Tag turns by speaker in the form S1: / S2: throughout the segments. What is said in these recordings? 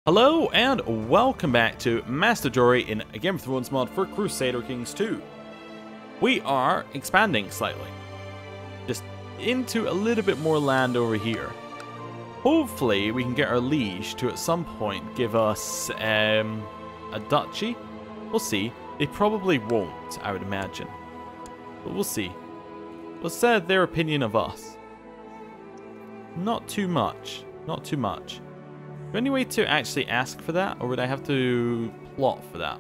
S1: Hello and welcome back to Master Jory in a Game of Thrones mod for Crusader Kings 2. We are expanding slightly, just into a little bit more land over here. Hopefully we can get our liege to at some point give us a duchy. We'll see. They probably won't, I would imagine, but we'll see. What's their opinion of us? Not too much. Not too much. Is there any way to actually ask for that, or would I have to plot for that?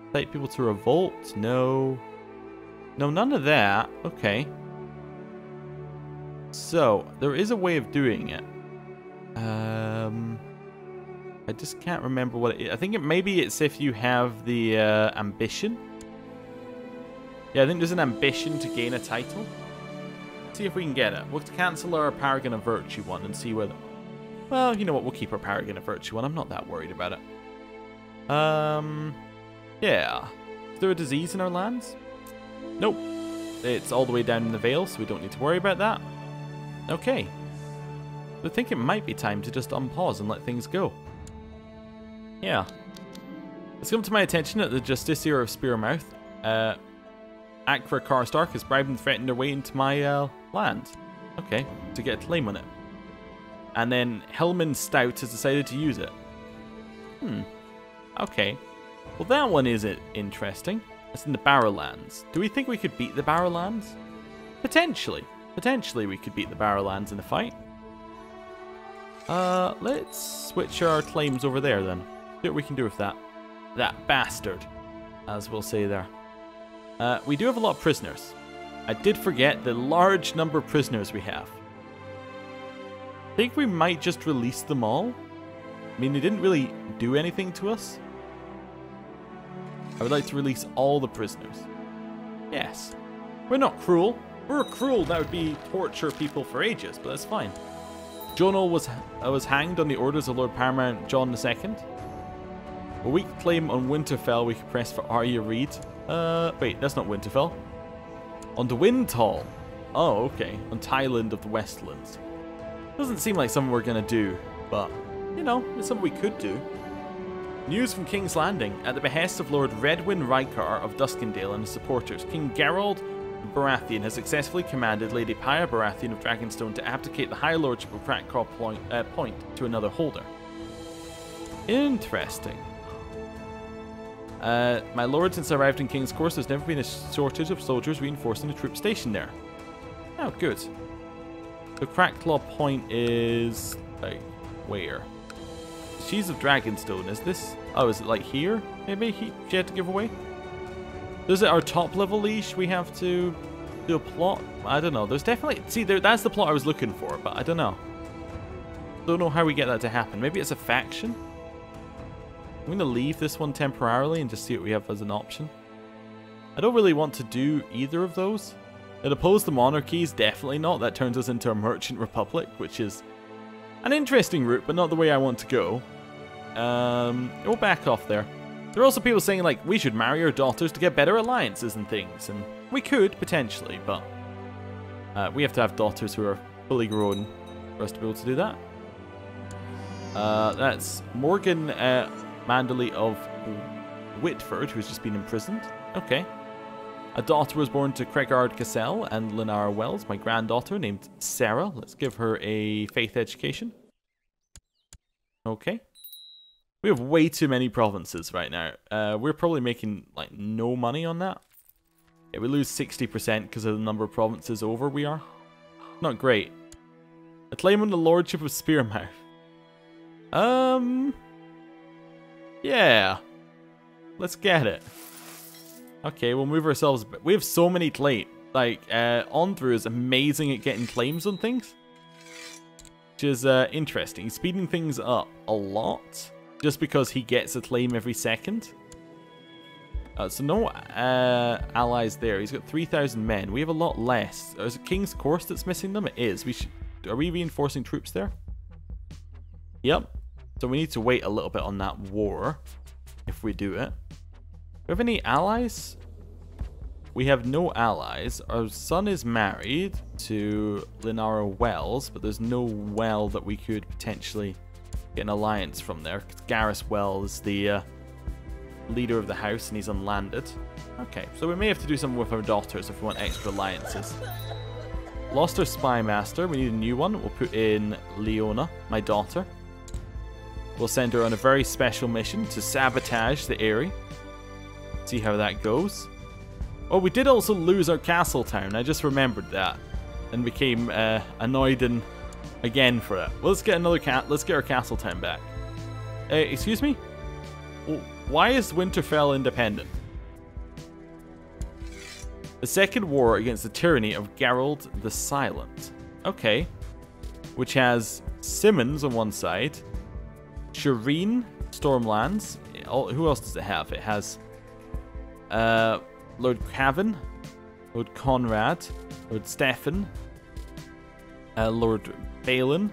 S1: Incite people to revolt? No. No, none of that. Okay. So, there is a way of doing it. I just can't remember what it is. I think maybe it's if you have the ambition. Yeah, I think there's an ambition to gain a title. See if we can get it. We'll cancel our Paragon of Virtue one and see whether... Well, you know what? We'll keep our Paragon of Virtue one. I'm not that worried about it. Yeah. Is there a disease in our lands? Nope. It's all the way down in the Vale, so we don't need to worry about that. Okay. I think it might be time to just unpause and let things go. Yeah. It's come to my attention that the Justiciar of Spearmouth, Akra Karstark, has bribed and threatened their way into my land. Okay, to get a claim on it. And then Helman Stout has decided to use it. Okay. Well, that one is interesting. It's in the Barrowlands. Do we think we could beat the Barrowlands? Potentially. Potentially we could beat the Barrowlands in a fight. Let's switch our claims over there then. See what we can do with that. That bastard, as we'll say there. We do have a lot of prisoners. I did forget the large number of prisoners we have. I think we might just release them all. I mean, they didn't really do anything to us. I would like to release all the prisoners. Yes. We're not cruel. If we were cruel, that would be torture people for ages, but that's fine. Jonal was hanged on the orders of Lord Paramount Jon II. A weak claim on Winterfell we could press for Arya Reid. Wait, that's not Winterfell. On the Windhall. Oh, okay. On Thailand of the Westlands. Doesn't seem like something we're gonna do, but, you know, it's something we could do. News from King's Landing. At the behest of Lord Redwyn Rykar of Duskendale and his supporters, King Gerald Baratheon has successfully commanded Lady Pyre Baratheon of Dragonstone to abdicate the High Lordship of Crackcraw Point to another holder. Interesting. My lord, since I arrived in King's Course, there's never been a shortage of soldiers reinforcing the troop station there. Oh, good. The Crackclaw Point is... like, where? She's of Dragonstone, is this? Oh, is it like here? Maybe she had to give away? Is it our top level liege we have to do a plot? I don't know. There's definitely... See, that's the plot I was looking for, but I don't know. Don't know how we get that to happen. Maybe it's a faction? I'm going to leave this one temporarily and just see what we have as an option. I don't really want to do either of those. It oppose the monarchies, definitely not. That turns us into a merchant republic, which is an interesting route, but not the way I want to go. We'll back off there. There are also people saying, like, we should marry our daughters to get better alliances and things. And we could, potentially, but we have to have daughters who are fully grown for us to be able to do that. That's Morgan... Manderley of Whitford, who's just been imprisoned. Okay. A daughter was born to Cregard Cassel and Lenara Wells, my granddaughter, named Sarah. Let's give her a faith education. Okay. We have way too many provinces right now. We're probably making, like, no money on that. Yeah, we lose 60% because of the number of provinces over we are. Not great. A claim on the Lordship of Spearmouth. Yeah. Let's get it. Okay, we'll move ourselves. We have so many claims. Like, Onthru is amazing at getting claims on things. Which is interesting. He's speeding things up a lot. Just because he gets a claim every second. So no allies there. He's got 3,000 men. We have a lot less. Is it King's Course that's missing them? It is. Are we reinforcing troops there? Yep. So we need to wait a little bit on that war, if we do it. Do we have any allies? we have no allies. Our son is married to Linara Wells, but there's no well that we could potentially get an alliance from there. Gareth Wells is the leader of the house, and he's unlanded. Okay, so we may have to do something with our daughters if we want extra alliances. Lost our spy master. We need a new one. We'll put in Leona, my daughter. We'll send her on a very special mission to sabotage the area. See how that goes. Oh, we did also lose our castle town. I just remembered that and became annoyed and again for it. Well, let's get another let's get our castle town back. Excuse me? Why is Winterfell independent? The second war against the tyranny of Gerald the Silent. Okay. Which has Simmons on one side. Shireen, Stormlands. Who else does it have? It has Lord Cavan, Lord Conrad, Lord Stefan, Lord Balin,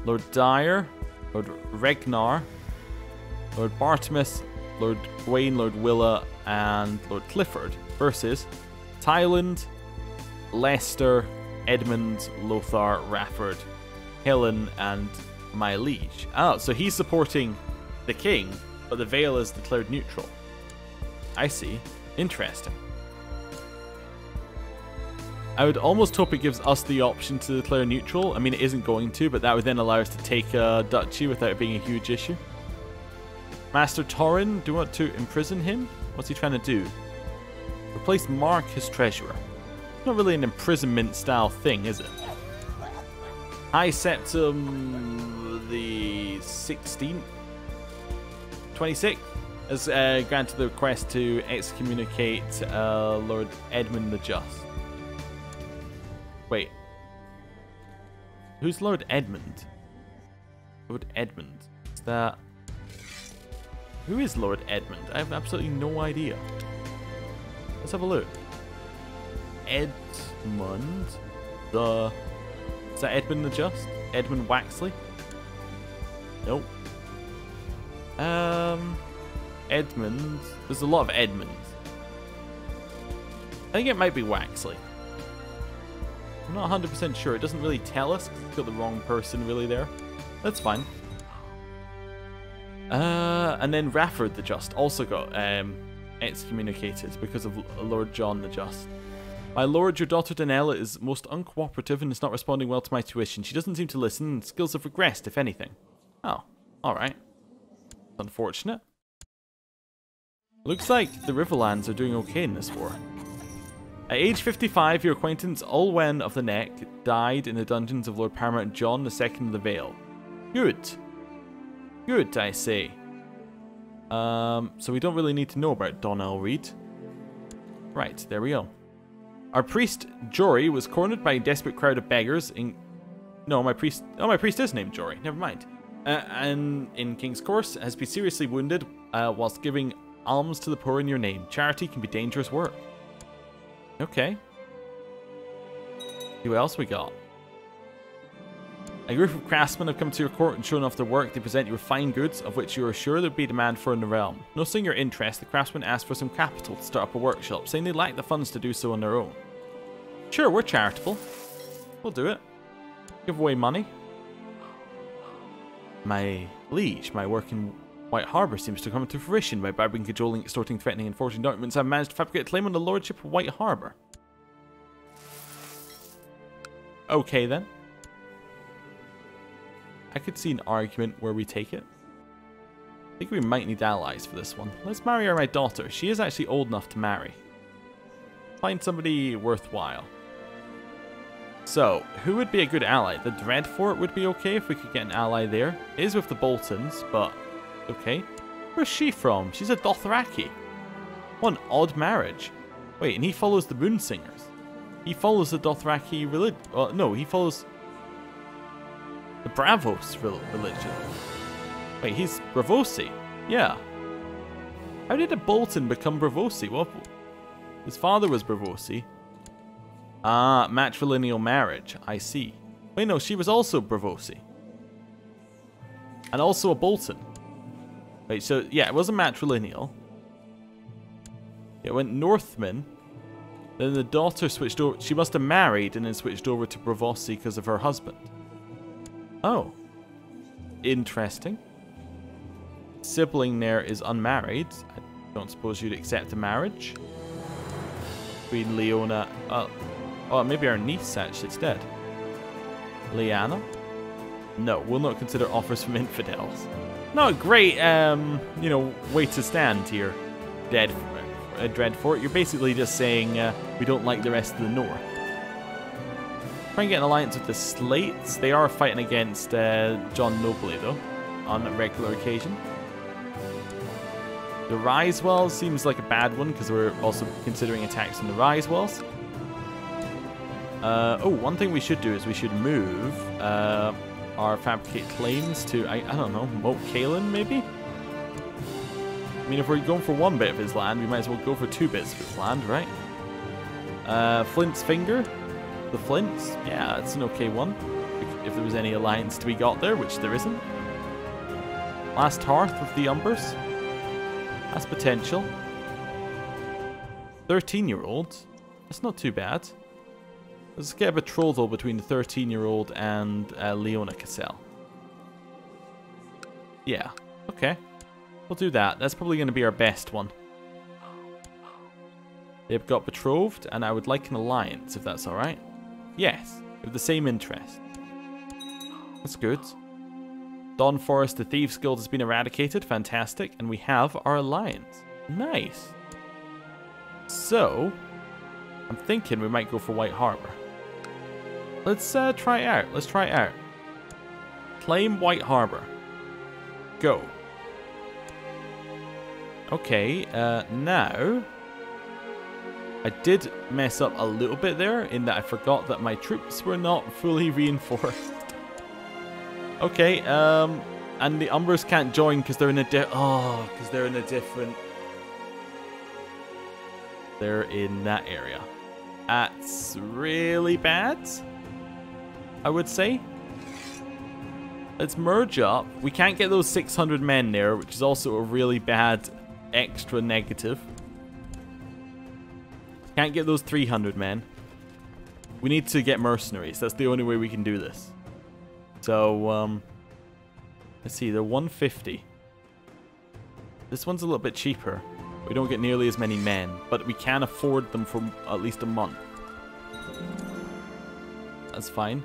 S1: Lord Dyer, Lord Regnar, Lord Bartimus, Lord Gawain, Lord Willa, and Lord Clifford versus Tyland, Leicester, Edmund, Lothar, Rafford, Helen, and my liege. Oh, so he's supporting the king, but the Vale is declared neutral. I see. Interesting. I would almost hope it gives us the option to declare neutral. I mean, it isn't going to, but that would then allow us to take a duchy without it being a huge issue. Master Torrin, do you want to imprison him? What's he trying to do? Replace Mark, his treasurer. Not really an imprisonment style thing, is it? High Septim the 16th, 26th has granted the request to excommunicate Lord Edmund the Just. Wait. Who's Lord Edmund? Lord Edmund. Is that... Who is Lord Edmund? I have absolutely no idea. Let's have a look. Edmund the... Is that Edmund the Just? Edmund Waxley? Nope. Edmund... There's a lot of Edmunds. I think it might be Waxley. I'm not 100% sure. It doesn't really tell us because it's got the wrong person really there. That's fine. And then Rafford the Just also got excommunicated because of Lord Jon the Just. My lord, your daughter Danella is most uncooperative and is not responding well to my tuition. She doesn't seem to listen and skills have regressed, if anything. Oh, alright. Unfortunate. Looks like the Riverlands are doing okay in this war. At age 55, your acquaintance Olwen of the Neck died in the dungeons of Lord Paramount Jon II of the Vale. Good. Good, I say. So we don't really need to know about Donnell Reed. Right, there we go. Our priest, Jory, was cornered by a desperate crowd of beggars in... No, my priest... Oh, my priest is named Jory. Never mind. And in King's Course, has been seriously wounded whilst giving alms to the poor in your name. Charity can be dangerous work. Okay. See what else we got. A group of craftsmen have come to your court and shown off their work. They present you with fine goods, of which you are sure there would be demand for in the realm. Noticing your interest, the craftsmen ask for some capital to start up a workshop, saying they lack the funds to do so on their own. Sure, we're charitable. We'll do it. Give away money. My liege, my work in White Harbour seems to come to fruition. By bribing, cajoling, extorting, threatening, and forging documents, I've managed to fabricate a claim on the lordship of White Harbour. Okay then. I could see an argument where we take it. I think we might need allies for this one. Let's marry her my daughter. She is actually old enough to marry. Find somebody worthwhile. So, who would be a good ally? The Dreadfort would be okay if we could get an ally there. It is with the Boltons, but okay. Where's she from? She's a Dothraki. What an odd marriage. Wait, and he follows the Moonsingers. He follows the Dothraki religion. Well, no, he follows the Bravos religion. Wait, he's Bravosi. Yeah. How did a Bolton become Bravosi? Well, his father was Bravosi. Ah, matrilineal marriage. I see. Wait, no, she was also Bravosi. And also a Bolton. Wait, so, yeah, it wasn't matrilineal. It went Northman. Then the daughter switched over. She must have married and then switched over to Bravossi because of her husband. Oh. Interesting. Sibling there is unmarried. I don't suppose you'd accept a marriage. Queen Leona. Oh, maybe our niece actually is dead. Liana? No, we'll not consider offers from infidels. Not a great, you know, way to stand here, Dreadfort. You're basically just saying we don't like the rest of the North. Try and get an alliance with the Slates. They are fighting against Jon Nobley, though, on a regular occasion. The Risewells seems like a bad one, because we're also considering attacks on the Risewells. Oh, one thing we should do is we should move our fabricate claims to, I don't know, Moat Caelan, maybe? I mean, if we're going for one bit of his land, we might as well go for 2 bits of his land, right? Flint's Finger. The Flints. Yeah, that's an okay one. If there was any alliance to be got there, which there isn't. Last Hearth with the Umbers. That's potential. 13-year-old. That's not too bad. Let's get a betrothal between the 13-year-old and Leona Cassel. Yeah, okay. We'll do that. That's probably going to be our best one. They've got betrothed, and I would like an alliance, if that's alright. Yes, we have the same interest. That's good. Dawn Forest, the Thieves Guild has been eradicated. Fantastic. And we have our alliance. Nice. So, I'm thinking we might go for White Harbor. Let's try it out. Let's try it out. Claim White Harbor. Go. Okay, now... I did mess up a little bit there in that I forgot that my troops were not fully reinforced. Okay, and the Umbers can't join because they're in a because they're in a different... They're in that area. That's really bad, I would say. Let's merge up. We can't get those 600 men there, which is also a really bad extra negative. Can't get those 300 men. We need to get mercenaries. That's the only way we can do this. So, let's see. They're 150. This one's a little bit cheaper. We don't get nearly as many men, but we can afford them for at least a month. That's fine.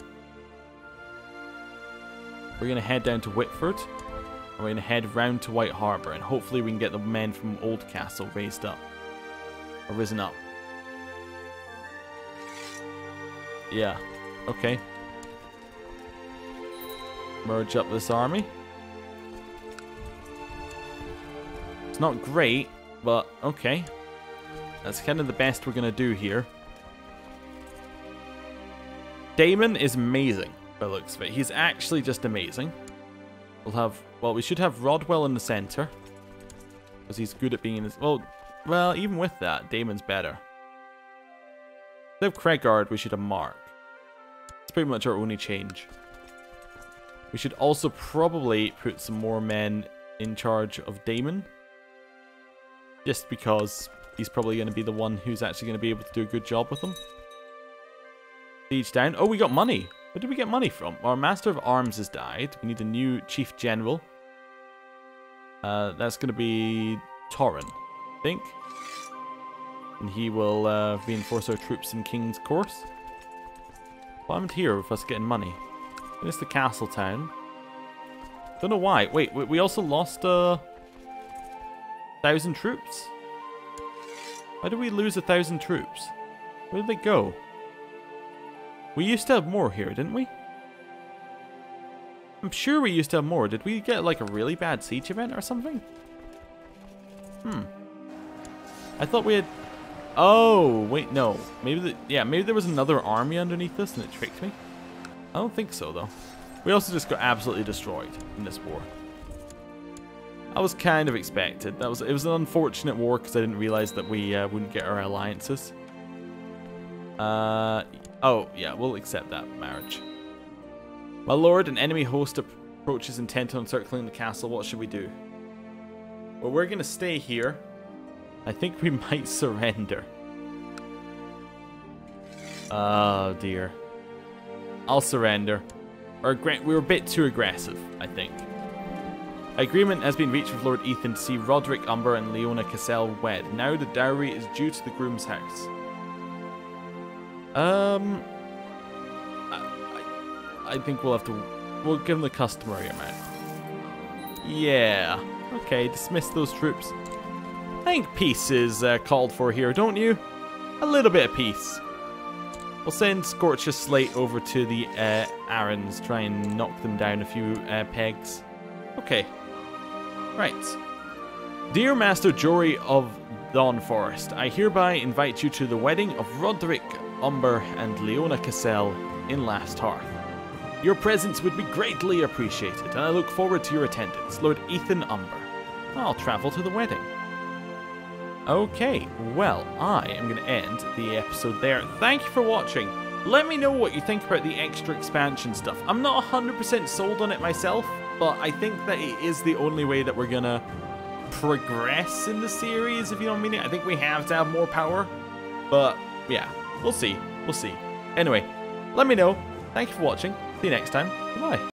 S1: We're going to head down to Whitford. And we're going to head round to White Harbor, and hopefully we can get the men from Old Cassel raised up. Or risen up. Yeah, okay. Merge up this army. It's not great, but okay. That's kind of the best we're going to do here. Damon is amazing, by the looks of it. He's actually just amazing. We'll have, well, we should have Rodwell in the center. Because he's good at being in this. Well, even with that, Damon's better. Instead of Cregard, we should have Mark. That's pretty much our only change. We should also probably put some more men in charge of Damon. Just because he's probably going to be the one who's actually going to be able to do a good job with them. Siege down. Oh, we got money. Where did we get money from? Our Master of Arms has died. We need a new Chief General. That's going to be Torrin, I think. And he will reinforce our troops in King's Course. What happened here with us getting money? It's the castle town. Don't know why. Wait, we also lost 1,000 troops? Why did we lose 1,000 troops? Where did they go? We used to have more here, didn't we? I'm sure we used to have more. Did we get like a really bad siege event or something? I thought we had... Oh, wait, no. Maybe maybe there was another army underneath us and it tricked me. I don't think so, though. We also just got absolutely destroyed in this war. I was kind of expected. It was an unfortunate war because I didn't realize that we wouldn't get our alliances. Oh, yeah, we'll accept that marriage. My lord, an enemy host approaches intent on encircling the castle. What should we do? Well, we're going to stay here. I think we might surrender. Oh, dear. I'll surrender. We were a bit too aggressive, I think. Agreement has been reached with Lord Ethan to see Roderick Umber and Leona Cassel wed. Now the dowry is due to the groom's house. I think we'll give them the customary amount. Yeah. Okay, dismiss those troops. I think peace is called for here, don't you? A little bit of peace. We'll send Scorch's Slate over to the Arryns, try and knock them down a few pegs. Okay. Right. Dear Master Jory of Dawn Forest, I hereby invite you to the wedding of Roderick Umber and Leona Cassel in Last Hearth. Your presence would be greatly appreciated, and I look forward to your attendance, Lord Ethan Umber. I'll travel to the wedding. Okay, well, I am going to end the episode there. Thank you for watching. Let me know what you think about the extra expansion stuff. I'm not 100% sold on it myself, but I think that it is the only way that we're going to progress in the series, if you know what I mean. I think we have to have more power, but yeah, we'll see. We'll see. Anyway, let me know. Thank you for watching. See you next time. Bye.